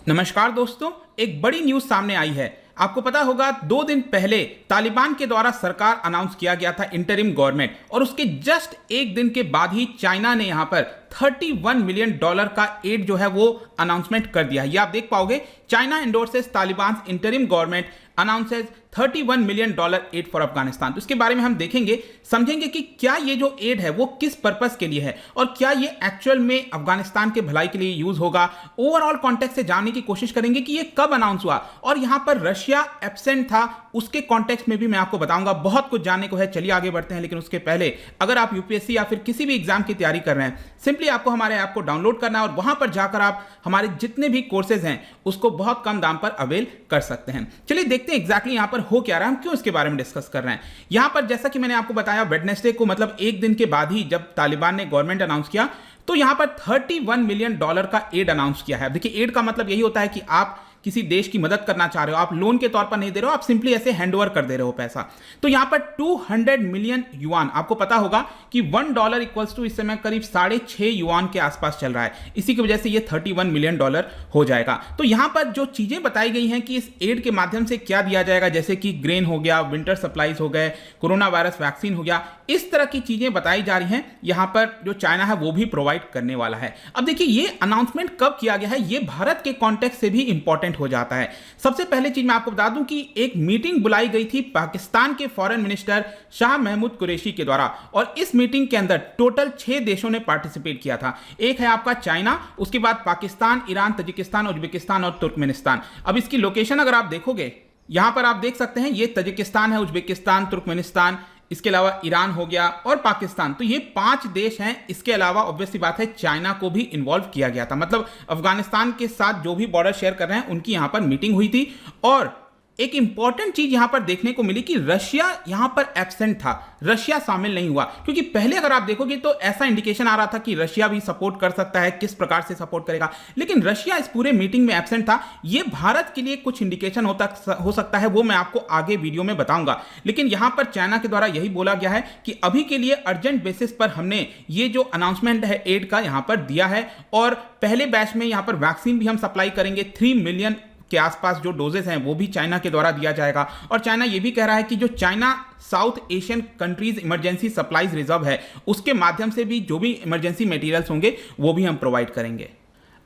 नमस्कार दोस्तों, एक बड़ी न्यूज सामने आई है। आपको पता होगा 2 दिन पहले तालिबान के द्वारा सरकार अनाउंस किया गया था इंटरिम गवर्नमेंट, और उसके जस्ट एक दिन के बाद ही चाइना ने यहां पर $31 मिलियन का एड जो है वो अनाउंसमेंट कर दिया है। ये आप देख पाओगे, China endorses Taliban interim government announces $31 million aid for Afghanistan. तो इसके बारे में हम देखेंगे, समझेंगे कि क्या ये जो एड है वो किस पर्पस के लिए है और क्या ये एक्चुअल में अफगानिस्तान के भलाई के लिए यूज होगा। ओवरऑल कॉन्टेक्स्ट से जानने की कोशिश करेंगे कि ये कब अनाउंस हुआ, और यहां पर रशिया एब्सेंट था उसके कॉन्टेक्स्ट में भी मैं आपको बताऊंगा। बहुत कुछ जानने को है, चलिए आगे बढ़ते हैं। लेकिन उसके पहले अगर आप यूपीएससी या फिर किसी भी एग्जाम की तैयारी कर रहे हैं, सिंपली आपको हमारे ऐप को डाउनलोड करना है और वहां पर जाकर आप हमारे जितने भी कोर्सेज हैं उसको बहुत कम दाम पर अवेल कर सकते हैं। चलिए देखते हैं एग्जैक्टली यहां पर हो क्या रहा है, हम क्यों इसके बारे में डिस्कस कर रहे हैं। यहां पर जैसा कि मैंने आपको बताया, वेडनेसडे को मतलब एक दिन के बाद ही जब तालिबान ने गवर्नमेंट अनाउंस किया, तो यहां पर $31 मिलियन का एड अनाउंस किया है। देखिए, एड का मतलब यही होता है कि आप किसी देश की मदद करना चाह रहे हो, आप लोन के तौर पर नहीं दे रहे हो, आप सिंपली ऐसे हैंडओवर कर दे रहे हो पैसा। तो यहां पर 200 मिलियन युआन, आपको पता होगा कि $1 इक्वल्स टू इस समय करीब 6.5 युआन के आसपास चल रहा है। इसी की वजह से ये $31 मिलियन हो जाएगा। तो यहां पर जो चीजें बताई गई हैं कि इस एड के माध्यम से क्या दिया जाएगा, जैसे कि ग्रेन हो गया, विंटर सप्लाईज हो गए, कोरोना वायरस वैक्सीन हो गया, इस तरह की चीजें बताई जा रही हैं। यहां पर जो चाइना है वो भी प्रोवाइड करने वाला है। अब देखिए, ये अनाउंसमेंट कब किया गया है, ये भारत के कॉन्टेक्स्ट से भी इंपॉर्टेंट हो जाता है। सबसे पहले चीज मैं आपको बता दूं कि एक मीटिंग बुलाई गई थी पाकिस्तान के फॉरेन मिनिस्टर शाह महमूद कुरैशी के द्वारा, और इस मीटिंग के अंदर टोटल 6 देशों ने पार्टिसिपेट किया था। एक है आपका चाइना, उसके बाद पाकिस्तान, ईरान, तजिकिस्तान, उज्बेकिस्तान और तुर्कमेनिस्तान। अब इसकी लोकेशन अगर आप देखोगे, यहां पर आप देख सकते हैं, ये तजिकिस्तान है, उज्बेकिस्तान, तुर्कमेनिस्तान, इसके अलावा ईरान हो गया और पाकिस्तान। तो ये 5 देश हैं। इसके अलावा ऑब्वियस सी बात है, चाइना को भी इन्वॉल्व किया गया था। मतलब अफगानिस्तान के साथ जो भी बॉर्डर शेयर कर रहे हैं उनकी यहां पर मीटिंग हुई थी। और एक इंपॉर्टेंट चीज यहां पर देखने को मिली कि रशिया यहां पर एब्सेंट था, रशिया शामिल नहीं हुआ। क्योंकि पहले अगर आप देखोगे तो ऐसा इंडिकेशन आ रहा था कि रशिया भी सपोर्ट कर सकता है, किस प्रकार से सपोर्ट करेगा, लेकिन रशिया इस पूरे मीटिंग में एब्सेंट था। यह भारत के लिए कुछ इंडिकेशन हो सकता है, वो मैं आपको आगे वीडियो में बताऊंगा। लेकिन यहां पर चाइना के द्वारा यही बोला गया है कि अभी के लिए अर्जेंट बेसिस पर हमने ये जो अनाउंसमेंट है एड का यहां पर दिया है, और पहले बैच में यहां पर वैक्सीन भी हम सप्लाई करेंगे। 3 मिलियन के आसपास जो डोजेस हैं वो भी चाइना के द्वारा दिया जाएगा। और चाइना ये भी कह रहा है कि जो China south Asian countries emergency supplies reserve है, उसके माध्यम से भी जो भी इमरजेंसी मटेरियल्स होंगे वो भी हम प्रोवाइड करेंगे।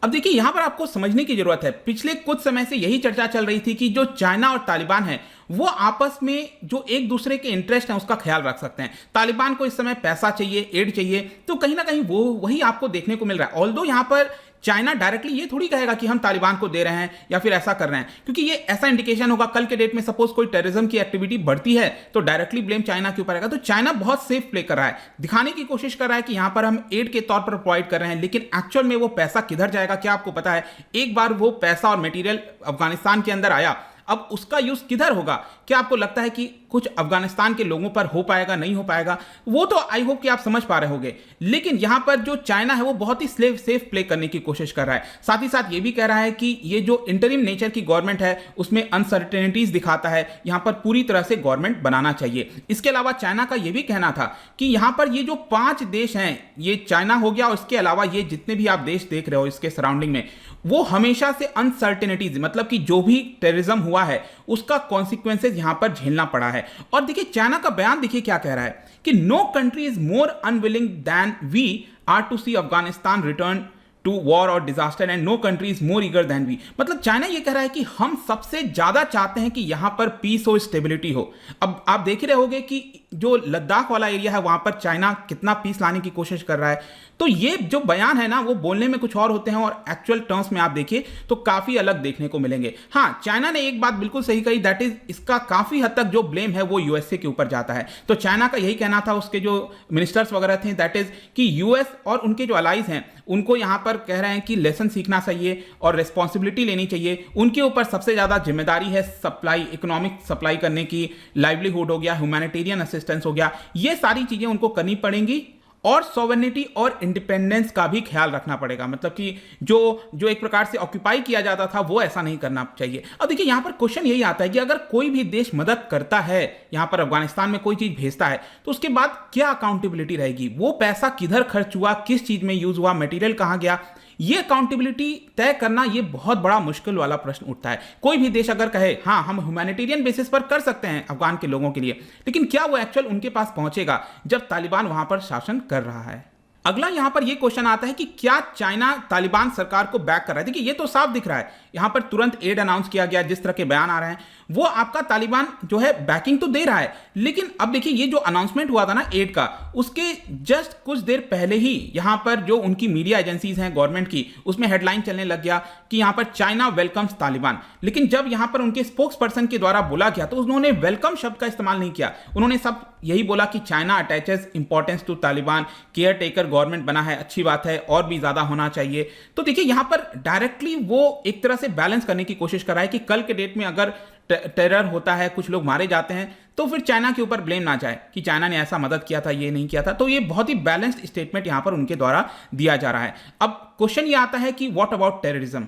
अब देखिए, यहां पर आपको समझने की जरूरत है, पिछले कुछ समय से यही चर्चा चल रही थी कि जो चाइना और तालिबान है वो आपस में जो एक दूसरे के इंटरेस्ट हैं उसका ख्याल रख सकते हैं। तालिबान को इस समय पैसा चाहिए, एड चाहिए, तो कहीं ना कहीं वो वही आपको देखने को मिल रहा है। ऑल्दो यहां पर चाइना डायरेक्टली ये थोड़ी कहेगा कि हम तालिबान को दे रहे हैं या फिर ऐसा कर रहे हैं, क्योंकि ये ऐसा इंडिकेशन होगा कल के डेट में सपोज कोई टेररिज्म की एक्टिविटी बढ़ती है तो डायरेक्टली ब्लेम चाइना के ऊपर आएगा। तो चाइना बहुत सेफ प्ले कर रहा है, दिखाने की कोशिश कर रहा है कि यहां पर हम एड के तौर पर प्रोवाइड कर रहे हैं, लेकिन एक्चुअल में वो पैसा किधर जाएगा क्या आपको पता है? एक बार वो पैसा और मटेरियल अफगानिस्तान के अंदर आया, अब उसका यूज किधर होगा? क्या आपको लगता है कि कुछ अफगानिस्तान के लोगों पर हो पाएगा, नहीं हो पाएगा? वो तो आई होप कि आप समझ पा रहे होंगे। लेकिन यहां पर जो चाइना है वो बहुत ही सेफ प्ले करने की कोशिश कर रहा है। साथ ही साथ ये भी कह रहा है कि ये जो इंटरिम नेचर की गवर्नमेंट है उसमें अनसर्टेनिटीज दिखाता है, यहां पर पूरी तरह से गवर्नमेंट बनाना चाहिए। इसके अलावा चाइना का यह भी कहना था कि यहां पर ये जो 5 देश हैं, ये चाइना हो गया और इसके अलावा ये जितने भी आप देश देख रहे हो इसके सराउंडिंग में, वो हमेशा से अनसर्टेनिटीज, मतलब कि जो भी टेररिज्म हुआ है उसका कॉन्सिक्वेंसेज यहां पर झेलना पड़ा है। और देखिए, चाइना का बयान देखिए क्या कह रहा है कि no country is more unwilling than we are to see Afghanistan return to war और disaster and no country is more eager than we. मतलब चाइना ये कह रहा है कि हम सबसे ज्यादा चाहते हैं कि यहां पर पीस हो, स्टेबिलिटी हो। अब आप देख रहे होंगे कि जो लद्दाख वाला एरिया है वहां पर चाइना कितना पीस लाने की कोशिश कर रहा है। तो ये जो बयान है ना, वो बोलने में कुछ और होते हैं और एक्चुअल टर्म्स में आप देखिए तो काफी अलग देखने को मिलेंगे। हाँ, चाइना ने एक बात बिल्कुल सही कही, दैट इज इसका काफी हद तक जो ब्लेम है वो यूएसए के ऊपर जाता है। तो चाइना का यही कहना था, उसके जो मिनिस्टर्स वगैरह थे, दैट इज कि यूएस और उनके जो अलाइज हैं उनको यहां पर कह रहे हैं कि लेसन सीखना चाहिए और रिस्पॉन्सिबिलिटी लेनी चाहिए। उनके ऊपर सबसे ज्यादा जिम्मेदारी है सप्लाई, इकोनॉमिक सप्लाई करने की, लाइवलीहुड हो गया, ह्यूमैनिटेरियन असिस्टेंस हो गया, ये सारी चीजें उनको करनी पड़ेंगी। और सॉवरेनिटी और इंडिपेंडेंस का भी ख्याल रखना पड़ेगा, मतलब कि जो एक प्रकार से ऑक्यूपाई किया जाता था वो ऐसा नहीं करना चाहिए। अब देखिए, यहां पर क्वेश्चन यही आता है कि अगर कोई भी देश मदद करता है, यहां पर अफगानिस्तान में कोई चीज भेजता है, तो उसके बाद क्या अकाउंटेबिलिटी रहेगी? वो पैसा किधर खर्च हुआ, किस चीज में यूज हुआ, मटेरियल कहां गया, ये अकाउंटेबिलिटी तय करना ये बहुत बड़ा मुश्किल वाला प्रश्न उठता है। कोई भी देश अगर कहे हाँ हम ह्यूमैनिटेरियन बेसिस पर कर सकते हैं अफगान के लोगों के लिए, लेकिन क्या वो एक्चुअल उनके पास पहुंचेगा जब तालिबान वहां पर शासन कर रहा है। अगला यहां पर यह क्वेश्चन आता है कि क्या चाइना तालिबान सरकार को बैक कर रहा है। देखिए ये तो साफ दिख रहा है, यहां पर तुरंत एड अनाउंस किया गया, जिस तरह के बयान आ रहे हैं वो आपका तालिबान जो है बैकिंग तो दे रहा है, लेकिन अब देखिए ये जो अनाउंसमेंट हुआ था ना एड का, उसके जस्ट कुछ देर पहले ही यहां पर जो उनकी मीडिया एजेंसीज हैं गवर्नमेंट की, उसमें हेडलाइन चलने लग गया कि यहां पर चाइना वेलकम्स तालिबान। लेकिन जब यहां पर उनके स्पोक्स पर्सन के द्वारा बोला गया तो उन्होंने वेलकम शब्द का इस्तेमाल नहीं किया, उन्होंने सब यही बोला कि China attaches importance to Taliban, caretaker government बना है, अच्छी बात है, और भी ज्यादा होना चाहिए। तो देखिए यहां पर डायरेक्टली वो एक तरह से बैलेंस करने की कोशिश कर रहा है कि कल के डेट में अगर टेरर होता है, कुछ लोग मारे जाते हैं, तो फिर चाइना के ऊपर ब्लेम ना जाए कि चाइना ने ऐसा मदद किया था, ये नहीं किया था। तो ये बहुत ही बैलेंस्ड स्टेटमेंट यहां पर उनके द्वारा दिया जा रहा है। अब क्वेश्चन ये आता है कि व्हाट अबाउट टेररिज्म।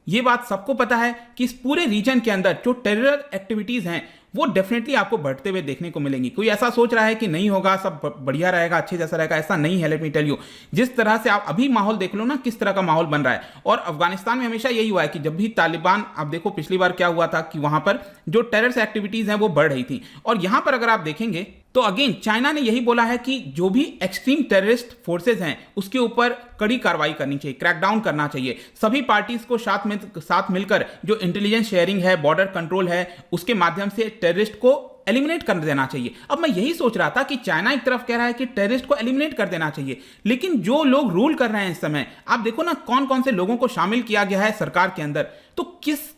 ये बात सबको पता है कि इस पूरे रीजन के अंदर जो टेरर एक्टिविटीज हैं वो डेफिनेटली आपको बढ़ते हुए देखने को मिलेंगी। कोई ऐसा सोच रहा है कि नहीं होगा, सब बढ़िया रहेगा, अच्छे जैसा रहेगा, ऐसा नहीं है। लेट मी टेल यू, जिस तरह से आप अभी माहौल देख लो ना, किस तरह का माहौल बन रहा है। और अफगानिस्तान में हमेशा यही हुआ है कि जब भी तालिबान, आप देखो पिछली बार क्या हुआ था कि वहां पर जो टेरर एक्टिविटीज हैं वो बढ़ रही थी। और यहां पर अगर आप देखेंगे तो अगेन चाइना ने यही बोला है कि जो भी एक्सट्रीम टेररिस्ट फोर्सेज हैं उसके ऊपर कड़ी कार्रवाई करनी चाहिए, क्रैकडाउन करना चाहिए। सभी पार्टीज को साथ मिलकर जो इंटेलिजेंस शेयरिंग है, बॉर्डर कंट्रोल है, उसके माध्यम से टेररिस्ट को एलिमिनेट कर देना चाहिए। अब मैं यही सोच रहा था कि चाइना एक तरफ कह रहा है कि टेररिस्ट को एलिमिनेट कर देना चाहिए, लेकिन जो लोग रूल कर रहे हैं इस समय, आप देखो ना कौन कौन से लोगों को शामिल किया गया है सरकार के अंदर, तो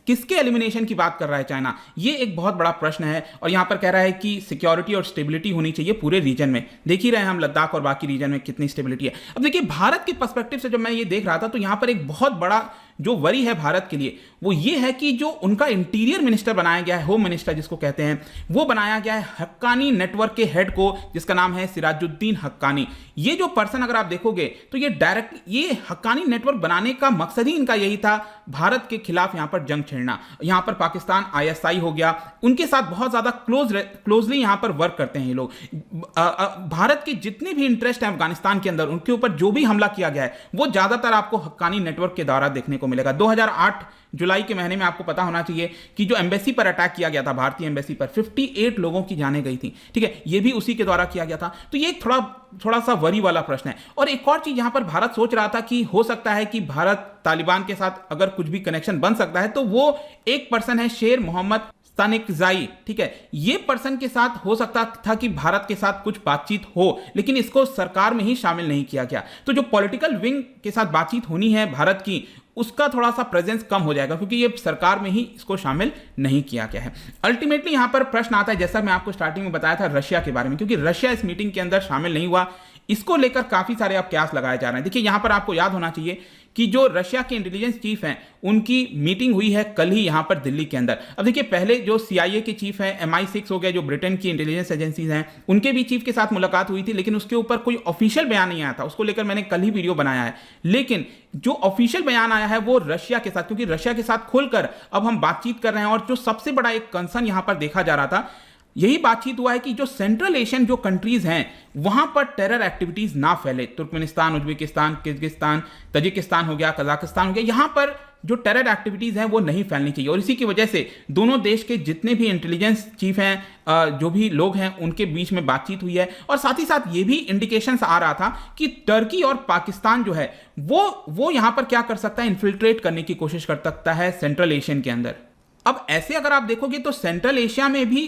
किसके एलिमिनेशन की बात कर रहा है चाइना, ये एक बहुत बड़ा प्रश्न है। और यहां पर कह रहा है कि सिक्योरिटी और स्टेबिलिटी होनी चाहिए पूरे रीजन में। देख ही रहे हैं हम लद्दाख और बाकी रीजन में कितनी स्टेबिलिटी है। अब देखिए भारत के पर्सपेक्टिव से जब मैं ये देख रहा था तो यहां पर एक बहुत बड़ा जो वरी है भारत के लिए, वो ये है कि जो उनका इंटीरियर मिनिस्टर बनाया गया है, होम मिनिस्टर जिसको कहते हैं, वो बनाया गया है हक्कानी नेटवर्क के हेड को, जिसका नाम है सिराजुद्दीन हक्कानी। ये जो पर्सन अगर आप देखोगे तो ये डायरेक्ट, ये हक्कानी नेटवर्क बनाने का मकसद ही इनका यही था, भारत के खिलाफ यहां पर जंग छेड़ना। यहां पर पाकिस्तान ISI हो गया, उनके साथ बहुत ज्यादा क्लोजली यहां पर वर्क करते हैं ये लोग। भारत के जितने भी इंटरेस्ट हैं अफगानिस्तान के अंदर, उनके ऊपर जो भी हमला किया गया है वो ज्यादातर आपको हक्कानी नेटवर्क के द्वारा देखने को मिलेगा। 2008 जुलाई के महीने में आपको पता होना चाहिए कि जो एम्बेसी पर अटैक किया गया था, भारतीय एम्बेसी पर 58 लोगों की जानें गई थी, ठीक है, ये भी उसी के द्वारा किया गया था। तो ये थोड़ा सा वरी वाला प्रश्न है। और एक और चीज यहां पर भारत सोच रहा था कि हो सकता है कि भारत तालिबान के साथ अगर कुछ भी कनेक्शन बन सकता है तो वो एक पर्सन है शेर मोहम्मद स्तानिकजाई, ठीक है, ये पर्सन के साथ हो सकता था कि भारत के साथ कुछ बातचीत हो, लेकिन इसको सरकार में ही शामिल नहीं किया गया। तो जो पॉलिटिकल विंग के साथ बातचीत होनी है भारत की, उसका थोड़ा सा प्रेजेंस कम हो जाएगा, क्योंकि ये सरकार में ही इसको शामिल नहीं किया गया है। अल्टीमेटली यहां पर प्रश्न आता है, जैसा मैं आपको स्टार्टिंग में बताया था, रशिया के बारे में, क्योंकि रशिया इस मीटिंग के अंदर शामिल नहीं हुआ। इसको लेकर काफी सारे अब कयास लगाए जा रहे हैं। देखिए यहां पर आपको याद होना चाहिए कि जो रशिया के इंटेलिजेंस चीफ हैं उनकी मीटिंग हुई है कल ही यहां पर दिल्ली के अंदर। अब देखिए पहले जो CIA के चीफ हैं, MI6 हो गए, जो ब्रिटेन की इंटेलिजेंस एजेंसीज हैं, उनके भी चीफ के साथ मुलाकात हुई थी, लेकिन उसके ऊपर कोई ऑफिशियल बयान नहीं आया था। उसको लेकर मैंने कल ही वीडियो बनाया है। लेकिन जो ऑफिशियल बयान आया है वो रशिया के साथ, क्योंकि रशिया के साथ खुलकर अब हम बातचीत कर रहे हैं। और जो सबसे बड़ा एक कंसर्न यहां पर देखा जा रहा था, यही बातचीत हुआ है कि जो सेंट्रल एशियन जो कंट्रीज हैं वहां पर टेरर एक्टिविटीज ना फैले। तुर्कमेनिस्तान, उज्बेकिस्तान, किर्गिस्तान, तजिकिस्तान हो गया, कजाकिस्तान हो गया, यहां पर जो टेरर एक्टिविटीज हैं वो नहीं फैलनी चाहिए। और इसी की वजह से दोनों देश के जितने भी इंटेलिजेंस चीफ हैं, जो भी लोग हैं, उनके बीच में बातचीत हुई है। और साथ ही साथ ये भी इंडिकेशंस आ रहा था कि टर्की और पाकिस्तान जो है वो यहां पर क्या कर सकता है, इन्फिल्ट्रेट करने की कोशिश कर सकता है सेंट्रल एशियन के अंदर। अब ऐसे अगर आप देखोगे तो सेंट्रल एशिया में भी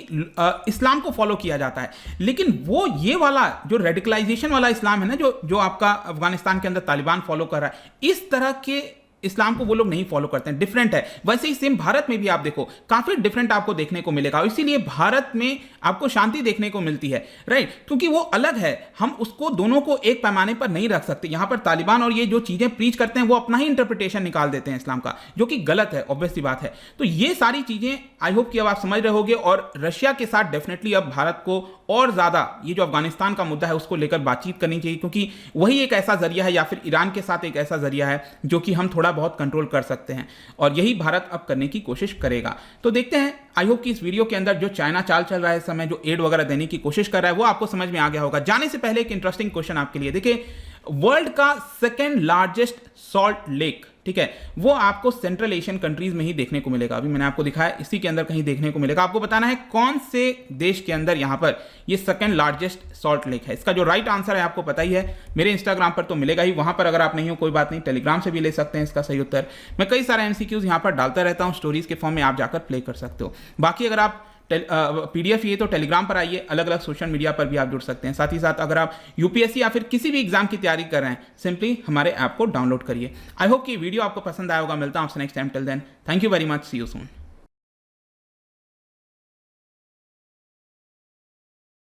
इस्लाम को फॉलो किया जाता है, लेकिन वो ये वाला जो रेडिकलाइजेशन वाला इस्लाम है ना, जो आपका अफगानिस्तान के अंदर तालिबान फॉलो कर रहा है, इस तरह के इस्लाम को वो लोग नहीं फॉलो करते हैं, डिफरेंट है। वैसे ही सेम भारत में भी आप देखो काफी डिफरेंट आपको देखने को मिलेगा। इसीलिए भारत में आपको शांति देखने को मिलती है, राइट, क्योंकि वो अलग है। हम उसको दोनों को एक पैमाने पर नहीं रख सकते। यहां पर तालिबान और ये जो चीजें प्रीच करते हैं वो अपना ही इंटरप्रिटेशन निकाल देते हैं इस्लाम का, जो कि गलत है, ऑब्वियस सी बात है। तो ये सारी चीजें आई होप कि अब आप समझ रहे होगे। और रशिया के साथ डेफिनेटली अब भारत को और ज्यादा ये जो अफगानिस्तान का मुद्दा है उसको लेकर बातचीत करनी चाहिए, क्योंकि वही एक ऐसा जरिया है, या फिर ईरान के साथ एक ऐसा जरिया है जो कि हम थोड़ा बहुत कंट्रोल कर सकते हैं। और यही भारत अब करने की कोशिश करेगा। तो देखते हैं, आई होप कि इस वीडियो के अंदर जो चाइना चाल चल रहा है इस समय, जो एड वगैरह देने की कोशिश कर रहा है, वो आपको समझ में आ गया होगा। जाने से पहले एक इंटरेस्टिंग क्वेश्चन आपके लिए। देखिए वर्ल्ड का सेकेंड लार्जेस्ट सॉल्ट लेक, ठीक है, वो आपको सेंट्रल एशियन कंट्रीज में ही देखने को मिलेगा। अभी मैंने आपको दिखाया, इसी के अंदर कहीं देखने को मिलेगा। आपको बताना है कौन से देश के अंदर यहां पर ये सेकेंड लार्जेस्ट सॉल्ट लेक है। इसका जो राइट आंसर है आपको पता ही है, मेरे इंस्टाग्राम पर तो मिलेगा ही, वहां पर अगर आप नहीं हो कोई बात नहीं, टेलीग्राम से भी ले सकते हैं इसका सही उत्तर। मैं कई सारे एमसीक्यूज यहां पर डालता रहता हूं स्टोरीज के फॉर्म में, आप जाकर प्ले कर सकते हो। बाकी अगर आप पीडीएफ ये तो टेलीग्राम पर आइए, अलग अलग सोशल मीडिया पर भी आप जुड़ सकते हैं। साथ ही साथ अगर आप यूपीएससी या फिर किसी भी एग्जाम की तैयारी कर रहे हैं, सिंपली हमारे ऐप को डाउनलोड करिए। आई होप कि वीडियो आपको पसंद आया होगा। मिलता हूं आपसे next time. Till then, thank you very much, see you soon.